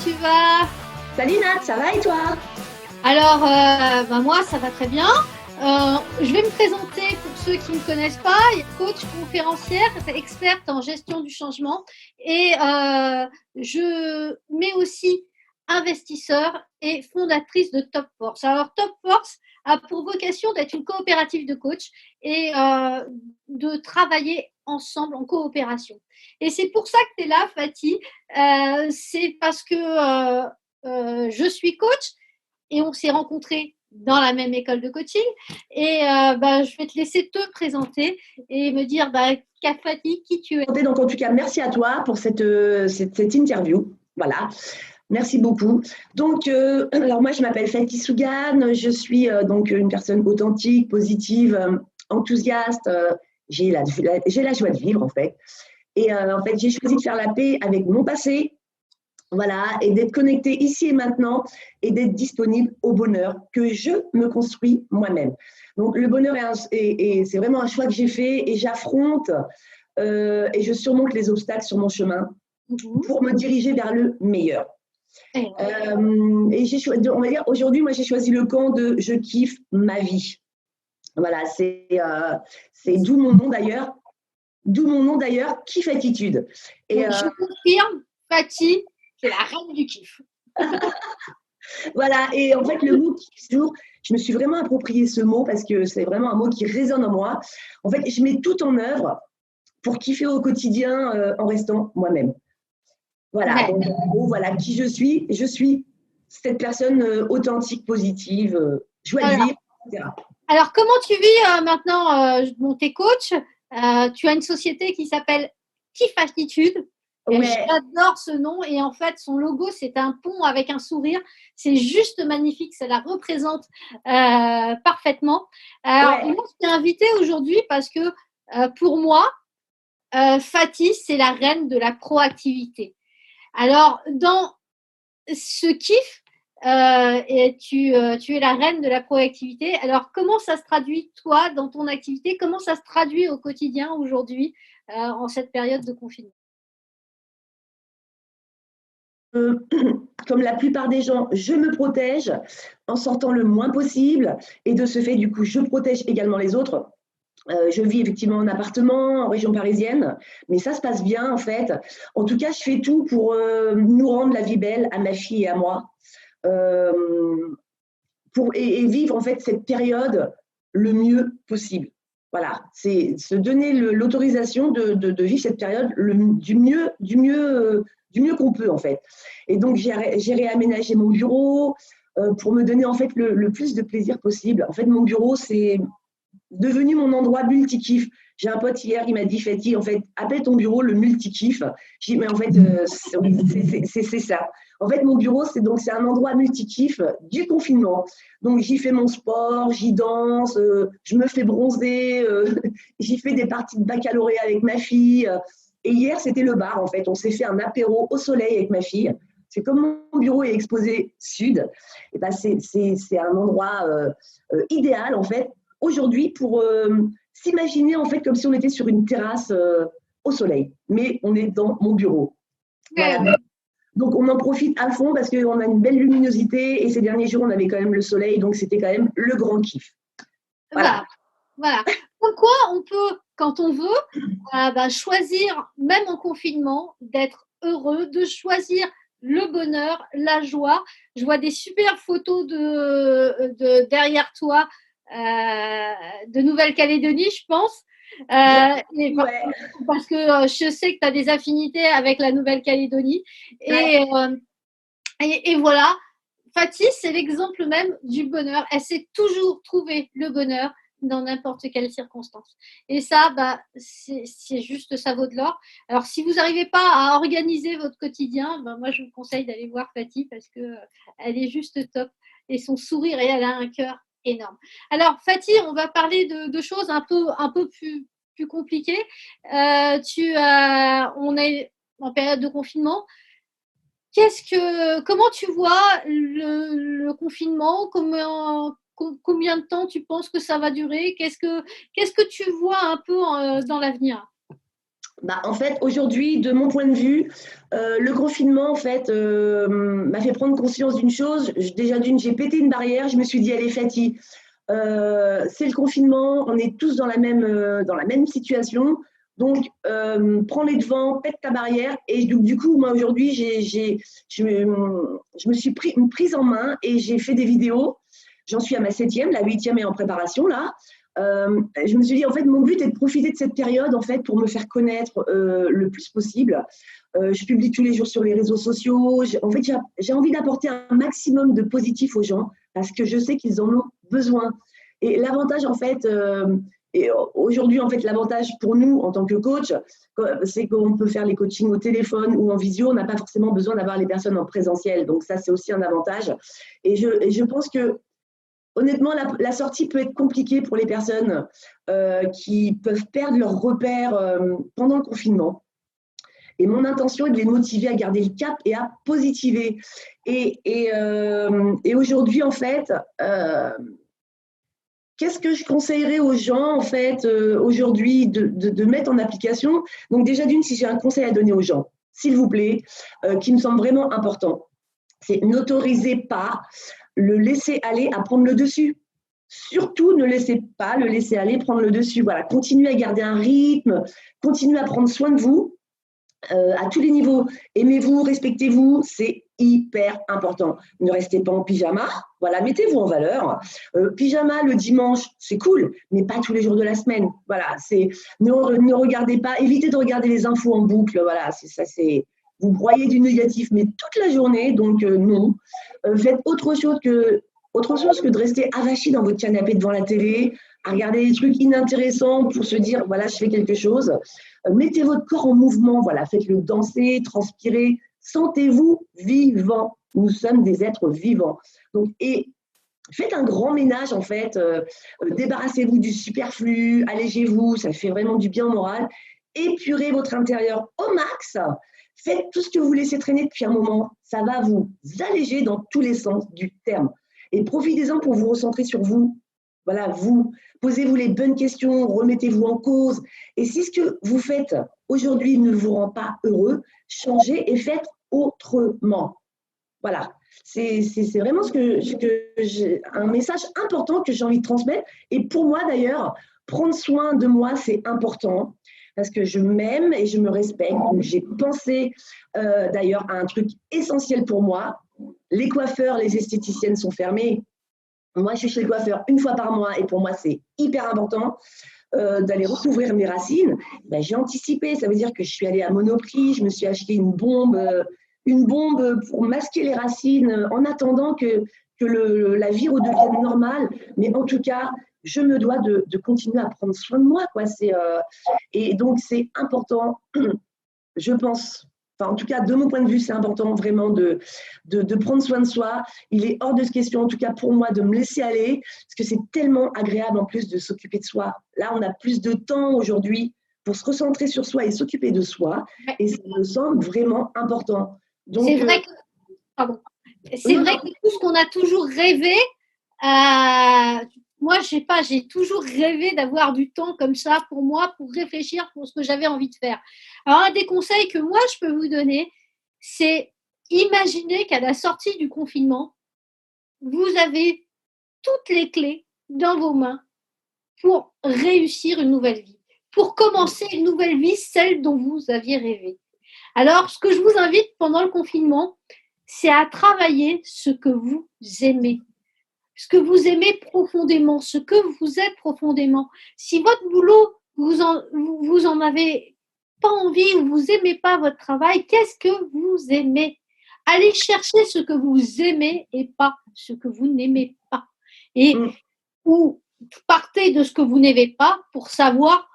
tu vas? Salut Nat, ça va et toi? Alors, moi, ça va très bien. Je vais me présenter pour ceux qui ne me connaissent pas. Coach conférencière, experte en gestion du changement. Et je mets aussi investisseur et fondatrice de Top Force. Alors, Top Force a pour vocation d'être une coopérative de coach et de travailler ensemble en coopération. Et c'est pour ça que tu es là, Fatih. C'est parce que je suis coach et on s'est rencontrés dans la même école de coaching. Et je vais te laisser te présenter et me dire, Fatih, qui tu es. Donc, en tout cas, merci à toi pour cette interview. Voilà, merci beaucoup. Donc, alors moi, je m'appelle Fatih Sougan. Je suis donc une personne authentique, positive, enthousiaste. J'ai la joie de vivre, en fait. Et en fait, j'ai choisi de faire la paix avec mon passé. Voilà, et d'être connecté ici et maintenant et d'être disponible au bonheur que je me construis moi-même. Donc, le bonheur, c'est vraiment un choix que j'ai fait et j'affronte et je surmonte les obstacles sur mon chemin pour me diriger vers le meilleur. Et on va dire, aujourd'hui, moi, j'ai choisi le camp de « je kiffe ma vie ». Voilà, c'est d'où mon nom d'ailleurs. D'où mon nom d'ailleurs, Kiff Attitude. Et je confirme, Fatih, c'est la reine du kiff. Voilà, et en fait, le mot kiff, je me suis vraiment approprié ce mot parce que c'est vraiment un mot qui résonne en moi. En fait, je mets tout en œuvre pour kiffer au quotidien en restant moi-même. Voilà, donc en gros, voilà qui je suis. Je suis cette personne authentique, positive, joie de vivre, etc. Alors, comment tu vis maintenant t'es coach, tu as une société qui s'appelle Kiff Attitude. Ouais. J'adore ce nom et en fait son logo c'est un pont avec un sourire, c'est juste magnifique, ça la représente parfaitement. Alors moi je t'ai invitée aujourd'hui parce que pour moi Fatih c'est la reine de la proactivité. Alors dans ce kiff et tu es la reine de la proactivité. Alors comment ça se traduit toi dans ton activité, comment ça se traduit au quotidien aujourd'hui en cette période de confinement? Comme la plupart des gens, je me protège en sortant le moins possible et de ce fait, du coup, je protège également les autres. Je vis effectivement en appartement, en région parisienne, mais ça se passe bien en fait. En tout cas, je fais tout pour nous rendre la vie belle à ma fille et à moi, et vivre en fait cette période le mieux possible. Voilà, c'est se donner l'autorisation de vivre cette période du mieux qu'on peut en fait. Et donc j'ai réaménagé mon bureau pour me donner en fait le plus de plaisir possible. En fait, mon bureau c'est devenu mon endroit multi-kiff. J'ai un pote hier, il m'a dit, Fatih, en fait, appelle ton bureau le multi-kiff. J'ai dit, mais en fait, c'est ça. En fait, mon bureau, c'est un endroit multi-kiff du confinement. Donc, j'y fais mon sport, j'y danse, je me fais bronzer, j'y fais des parties de baccalauréat avec ma fille. Et hier, c'était le bar, en fait. On s'est fait un apéro au soleil avec ma fille. C'est comme mon bureau est exposé sud, et ben c'est un endroit idéal, en fait, aujourd'hui pour s'imaginer en fait comme si on était sur une terrasse au soleil, mais on est dans mon bureau. Voilà. Donc on en profite à fond parce qu'on a une belle luminosité et ces derniers jours on avait quand même le soleil, donc c'était quand même le grand kiff. Voilà. Pourquoi on peut, quand on veut, choisir, même en confinement, d'être heureux, de choisir le bonheur, la joie. Je vois des super photos de derrière toi de Nouvelle-Calédonie, je pense. Parce que je sais que tu as des affinités avec la Nouvelle-Calédonie. Et voilà, Fatih, c'est l'exemple même du bonheur. Elle sait toujours trouver le bonheur dans n'importe quelle circonstance. Et ça, c'est juste, ça vaut de l'or. Alors, si vous n'arrivez pas à organiser votre quotidien, moi, je vous conseille d'aller voir Fatih parce qu'elle est juste top. Et son sourire, et elle a un cœur énorme. Alors, Fatih, on va parler de choses un peu plus compliquées. On est en période de confinement. Comment tu vois le confinement? Combien de temps tu penses que ça va durer? Qu'est-ce que tu vois un peu dans l'avenir? En fait, aujourd'hui, de mon point de vue, le confinement, en fait, m'a fait prendre conscience d'une chose. Déjà d'une, j'ai pété une barrière. Je me suis dit, allez, Fatih, c'est le confinement. On est tous dans la même situation. Donc, prends les devants, pète ta barrière. Et du coup, moi, aujourd'hui, je me suis prise en main et j'ai fait des vidéos. J'en suis à ma 7e, la 8e est en préparation, là. Je me suis dit, en fait, mon but est de profiter de cette période, en fait, pour me faire connaître le plus possible. Je publie tous les jours sur les réseaux sociaux. En fait, j'ai envie d'apporter un maximum de positif aux gens parce que je sais qu'ils en ont besoin. Et l'avantage, en fait, et aujourd'hui, en fait, l'avantage pour nous, en tant que coach, c'est qu'on peut faire les coachings au téléphone ou en visio. On n'a pas forcément besoin d'avoir les personnes en présentiel. Donc, ça, c'est aussi un avantage. Et je pense que honnêtement, la sortie peut être compliquée pour les personnes qui peuvent perdre leurs repères pendant le confinement. Et mon intention est de les motiver à garder le cap et à positiver. Et aujourd'hui, en fait, qu'est-ce que je conseillerais aux gens, en fait, aujourd'hui, de mettre en application? Donc déjà, d'une, si j'ai un conseil à donner aux gens, s'il vous plaît, qui me semble vraiment important, c'est n'autorisez pas le laisser aller à prendre le dessus. Surtout, ne laissez pas le laisser aller prendre le dessus. Voilà, continuez à garder un rythme, continuez à prendre soin de vous à tous les niveaux. Aimez-vous, respectez-vous, c'est hyper important. Ne restez pas en pyjama, voilà, mettez-vous en valeur. Pyjama le dimanche, c'est cool, mais pas tous les jours de la semaine. Voilà, ne regardez pas, évitez de regarder les infos en boucle. Voilà, vous broyez du négatif, mais toute la journée, donc non. Faites autre chose que de rester avachi dans votre canapé devant la télé, à regarder des trucs inintéressants pour se dire, voilà, je fais quelque chose. Mettez votre corps en mouvement, voilà, faites-le danser, transpirer, sentez-vous vivant. Nous sommes des êtres vivants. Donc, et faites un grand ménage, en fait, débarrassez-vous du superflu, allégez-vous, ça fait vraiment du bien au moral, épurez votre intérieur au max, faites tout ce que vous laissez traîner depuis un moment, ça va vous alléger dans tous les sens du terme. Et profitez-en pour vous recentrer sur vous. Voilà, vous, posez-vous les bonnes questions, remettez-vous en cause. Et si ce que vous faites aujourd'hui ne vous rend pas heureux, changez et faites autrement. Voilà, c'est vraiment un message important que j'ai envie de transmettre. Et pour moi, d'ailleurs, prendre soin de moi, c'est important parce que je m'aime et je me respecte. Donc, j'ai pensé d'ailleurs à un truc essentiel pour moi. Les coiffeurs, les esthéticiennes sont fermés. Moi, je suis chez le coiffeur une fois par mois et pour moi, c'est hyper important d'aller recouvrir mes racines. J'ai anticipé, ça veut dire que je suis allée à Monoprix, je me suis acheté une bombe pour masquer les racines en attendant que la vie redevienne normale. Mais en tout cas, je me dois de continuer à prendre soin de moi, quoi. Et donc, c'est important, je pense. Enfin, en tout cas, de mon point de vue, c'est important vraiment de prendre soin de soi. Il est hors de question, en tout cas pour moi, de me laisser aller, parce que c'est tellement agréable en plus de s'occuper de soi. Là, on a plus de temps aujourd'hui pour se recentrer sur soi et s'occuper de soi, et ça me semble vraiment important. Donc, c'est vrai que, pardon. C'est vrai que tout ce qu'on a toujours rêvé, moi, je sais pas, j'ai toujours rêvé d'avoir du temps comme ça pour moi, pour réfléchir pour ce que j'avais envie de faire. Alors, un des conseils que moi, je peux vous donner, c'est imaginer qu'à la sortie du confinement, vous avez toutes les clés dans vos mains pour réussir une nouvelle vie, pour commencer une nouvelle vie, celle dont vous aviez rêvé. Alors, ce que je vous invite pendant le confinement, c'est à travailler ce que vous aimez. Ce que vous aimez profondément, ce que vous êtes profondément. Si votre boulot, vous en avez pas envie ou vous aimez pas votre travail, qu'est-ce que vous aimez? Allez chercher ce que vous aimez et pas ce que vous n'aimez pas. Et ou partez de ce que vous n'aimez pas pour savoir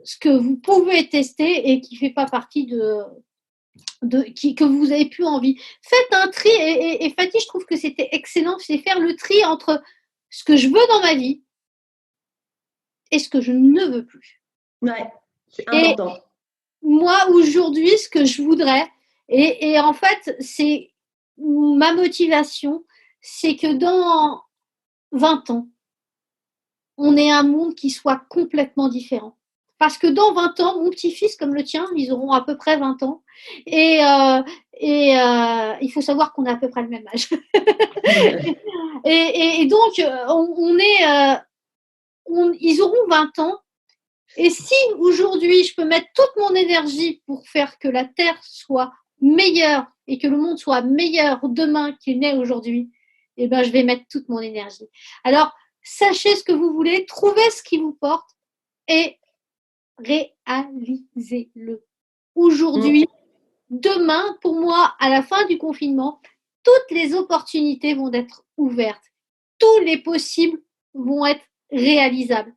ce que vous pouvez tester et qui ne fait pas partie que vous avez plus envie. Faites un tri et Fatih, je trouve que c'était excellent, c'est faire le tri entre ce que je veux dans ma vie et ce que je ne veux plus. Ouais, c'est important. Et moi, aujourd'hui, ce que je voudrais, et en fait, c'est ma motivation, c'est que dans 20 ans, on ait un monde qui soit complètement différent. parce que dans 20 ans, mon petit-fils comme le tien, ils auront à peu près 20 ans. Et il faut savoir qu'on a à peu près le même âge. Et donc, ils auront 20 ans. Et si aujourd'hui, je peux mettre toute mon énergie pour faire que la Terre soit meilleure et que le monde soit meilleur demain qu'il n'est aujourd'hui, eh ben, je vais mettre toute mon énergie. Alors, sachez ce que vous voulez, trouvez ce qui vous porte et réalisez-le. Aujourd'hui, demain, pour moi, à la fin du confinement, toutes les opportunités vont être ouvertes. Tous les possibles vont être réalisables.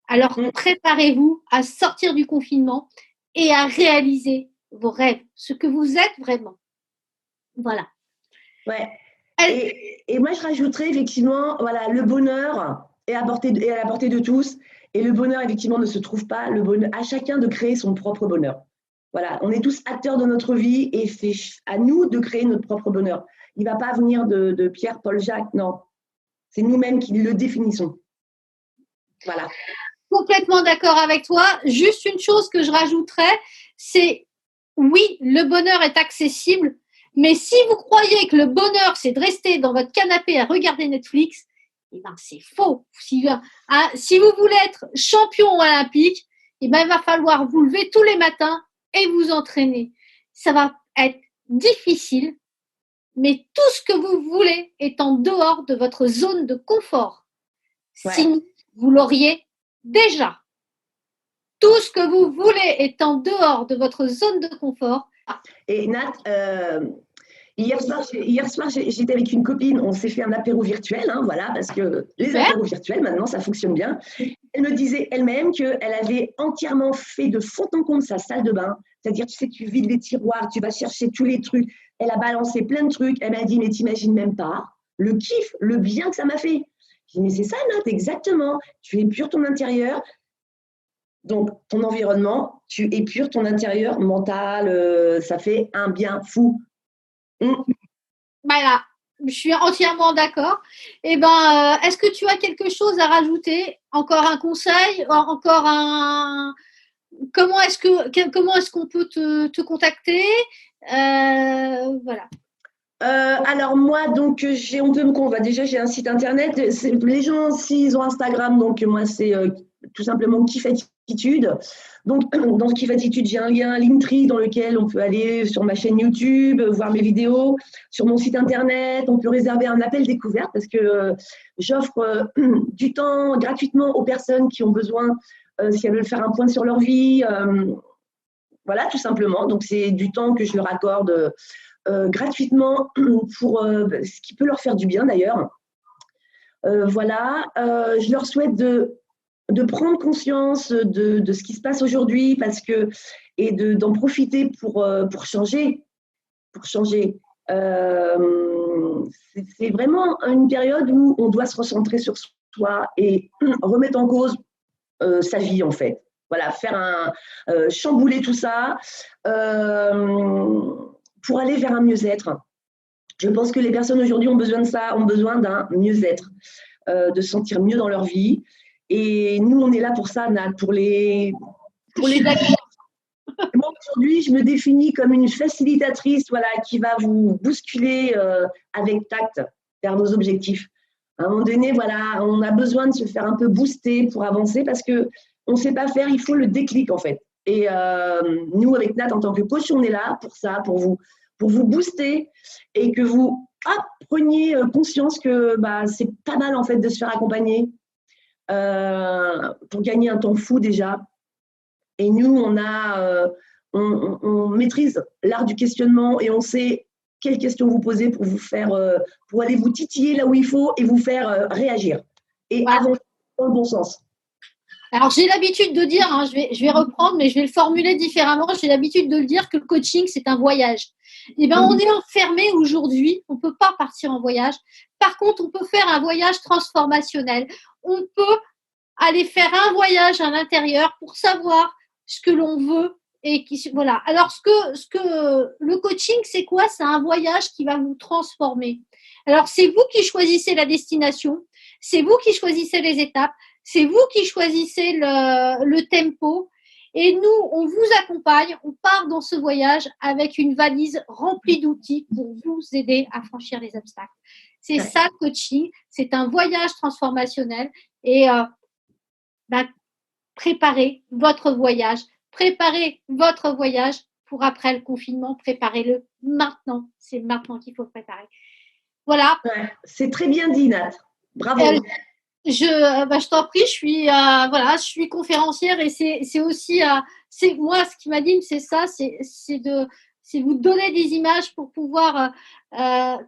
Alors, préparez-vous à sortir du confinement et à réaliser vos rêves, ce que vous êtes vraiment. Voilà. Ouais. Et moi, je rajouterais effectivement, voilà, le bonheur est à la portée de tous. Et le bonheur, effectivement, ne se trouve pas. Le bonheur, à chacun de créer son propre bonheur. Voilà, on est tous acteurs de notre vie et c'est à nous de créer notre propre bonheur. Il ne va pas venir de Pierre, Paul, Jacques, non. C'est nous-mêmes qui le définissons. Voilà. Complètement d'accord avec toi. Juste une chose que je rajouterais, c'est oui, le bonheur est accessible, mais si vous croyez que le bonheur, c'est de rester dans votre canapé à regarder Netflix, eh ben, c'est faux. Si vous voulez être champion olympique, eh ben, il va falloir vous lever tous les matins et vous entraîner. Ça va être difficile, mais tout ce que vous voulez est en dehors de votre zone de confort. Ouais. Sinon, vous l'auriez déjà. Tout ce que vous voulez est en dehors de votre zone de confort. Et Nat, hier soir, j'étais avec une copine, on s'est fait un apéro virtuel, hein, voilà, parce que les apéros virtuels, maintenant, ça fonctionne bien. Elle me disait elle-même qu'elle avait entièrement fait de fond en comble sa salle de bain, c'est-à-dire, tu sais, tu vides les tiroirs, tu vas chercher tous les trucs. Elle a balancé plein de trucs. Elle m'a dit, mais t'imagines même pas le kiff, le bien que ça m'a fait. J'ai dit, mais c'est ça, Nat, exactement. Tu épures ton intérieur. Donc, ton environnement, tu épures ton intérieur mental, ça fait un bien fou. Voilà, je suis entièrement d'accord. Eh ben, est-ce que tu as quelque chose à rajouter? Encore un conseil? Encore un… Comment est-ce qu'on peut te contacter? Voilà. Alors moi, donc on peut me convaincre. Déjà, j'ai un site internet. Les gens, s'ils ont Instagram, donc moi, c'est tout simplement Kiff Attitude. Donc dans Kiff Attitude, j'ai un lien Linktree dans lequel on peut aller sur ma chaîne YouTube, voir mes vidéos, sur mon site internet. On peut réserver un appel découverte parce que j'offre du temps gratuitement aux personnes qui ont besoin, si elles veulent faire un point sur leur vie. Voilà, tout simplement. Donc c'est du temps que je leur accorde. Gratuitement pour ce qui peut leur faire du bien d'ailleurs. Voilà, je leur souhaite de prendre conscience de ce qui se passe aujourd'hui et d'en profiter pour changer. C'est vraiment une période où on doit se recentrer sur soi et remettre en cause sa vie en fait. Voilà, chambouler tout ça. Pour aller vers un mieux-être. Je pense que les personnes aujourd'hui ont besoin de ça, ont besoin d'un mieux-être, de se sentir mieux dans leur vie. Et nous, on est là pour ça, Nat, pour les. Moi, aujourd'hui, je me définis comme une facilitatrice, voilà, qui va vous bousculer avec tact vers vos objectifs. À un moment donné, voilà, on a besoin de se faire un peu booster pour avancer parce qu'on ne sait pas faire, il faut le déclic, en fait. Et nous, avec Nat, en tant que coach, on est là pour ça, pour vous booster et que vous preniez conscience que c'est pas mal, en fait, de se faire accompagner pour gagner un temps fou déjà. Et nous, on maîtrise l'art du questionnement et on sait quelles questions vous poser pour aller vous titiller là où il faut et vous faire réagir et avancer dans le bon sens. Alors, j'ai l'habitude de dire, je vais reprendre, mais je vais le formuler différemment. J'ai l'habitude de le dire que le coaching, c'est un voyage. Eh bien, on est enfermé aujourd'hui. On ne peut pas partir en voyage. Par contre, on peut faire un voyage transformationnel. On peut aller faire un voyage à l'intérieur pour savoir ce que l'on veut. Voilà. Alors, ce que le coaching, c'est quoi? C'est un voyage qui va vous transformer. Alors, c'est vous qui choisissez la destination. C'est vous qui choisissez les étapes. C'est vous qui choisissez le tempo Et nous, on vous accompagne, on part dans ce voyage avec une valise remplie d'outils pour vous aider à franchir les obstacles. C'est ça le coaching, c'est un voyage transformationnel et préparez votre voyage. Préparez votre voyage pour après le confinement. Préparez-le maintenant. C'est maintenant qu'il faut préparer. Voilà. Ouais, c'est très bien dit, Nat. Bravo. Je t'en prie, je suis conférencière et c'est aussi, c'est moi ce qui m'anime, c'est ça, c'est vous donner des images pour pouvoir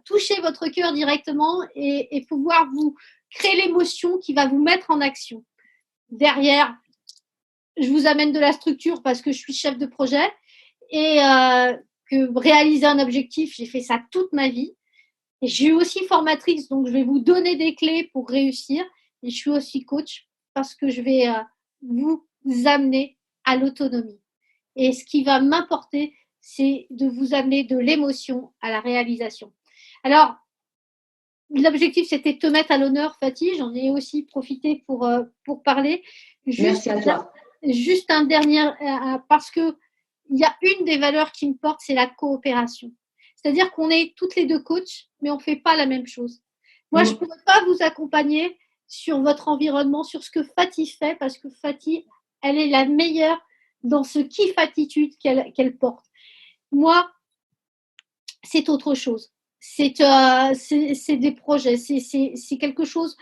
toucher votre cœur directement et pouvoir vous créer l'émotion qui va vous mettre en action. Derrière, je vous amène de la structure parce que je suis chef de projet et que réaliser un objectif, j'ai fait ça toute ma vie. Et je suis aussi formatrice, donc je vais vous donner des clés pour réussir. Et je suis aussi coach parce que je vais vous amener à l'autonomie. Et ce qui va m'importer, c'est de vous amener de l'émotion à la réalisation. Alors, l'objectif, c'était de te mettre à l'honneur, Fatih. J'en ai aussi profité pour parler. Merci à toi. Juste un dernier, parce que il y a une des valeurs qui me porte, c'est la coopération. C'est-à-dire qu'on est toutes les deux coachs, mais on ne fait pas la même chose. Moi, je ne pourrais pas vous accompagner sur votre environnement, sur ce que Fatih fait, parce que Fatih, elle est la meilleure dans ce kiff-attitude qu'elle porte. Moi, c'est autre chose. C'est des projets, c'est quelque chose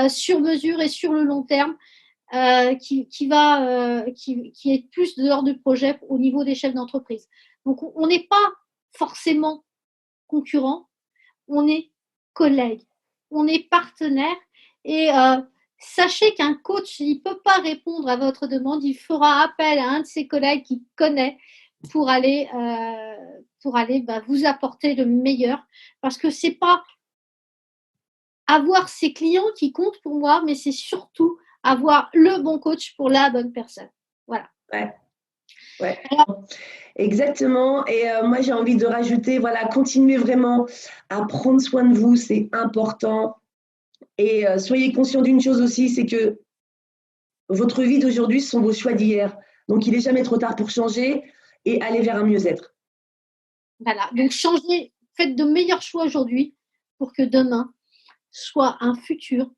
sur mesure et sur le long terme qui est plus de l'ordre du projet au niveau des chefs d'entreprise. Donc, on n'est pas forcément concurrents, on est collègues, on est partenaires et sachez qu'un coach, il ne peut pas répondre à votre demande, il fera appel à un de ses collègues qu'il connaît pour aller vous apporter le meilleur parce que c'est pas avoir ses clients qui comptent pour moi, mais c'est surtout avoir le bon coach pour la bonne personne. Voilà. Ouais. Exactement. Et moi, j'ai envie de rajouter, voilà, continuez vraiment à prendre soin de vous, c'est important. Et soyez conscient d'une chose aussi, c'est que votre vie d'aujourd'hui, ce sont vos choix d'hier. Donc, il n'est jamais trop tard pour changer et aller vers un mieux-être. Voilà. Donc, changez, faites de meilleurs choix aujourd'hui pour que demain soit un futur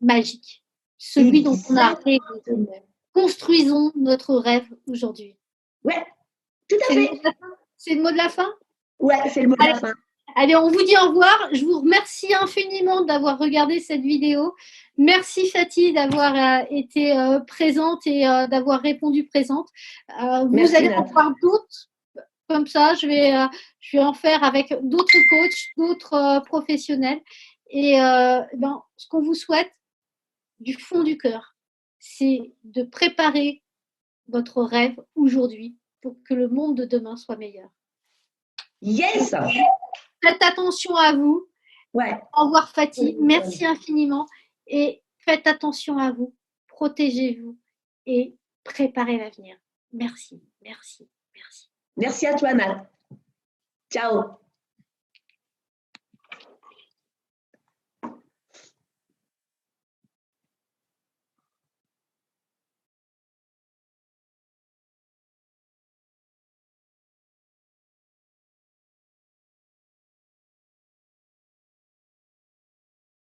magique. Celui dont on a rêvé. Construisons notre rêve aujourd'hui. Ouais, tout à fait. C'est le mot de la fin? Ouais, c'est le mot de la fin. Allez, on vous dit au revoir. Je vous remercie infiniment d'avoir regardé cette vidéo. Merci Fatih d'avoir été présente et d'avoir répondu présente. Vous allez en voir d'autres comme ça. Je vais en faire avec d'autres coachs, d'autres professionnels. Et ce qu'on vous souhaite du fond du cœur, c'est de préparer votre rêve aujourd'hui pour que le monde de demain soit meilleur. Yes! Faites attention à vous. Ouais. Au revoir Fatih. Merci infiniment. Et faites attention à vous. Protégez-vous et préparez l'avenir. Merci, merci, merci. Merci à toi, Nat. Ciao.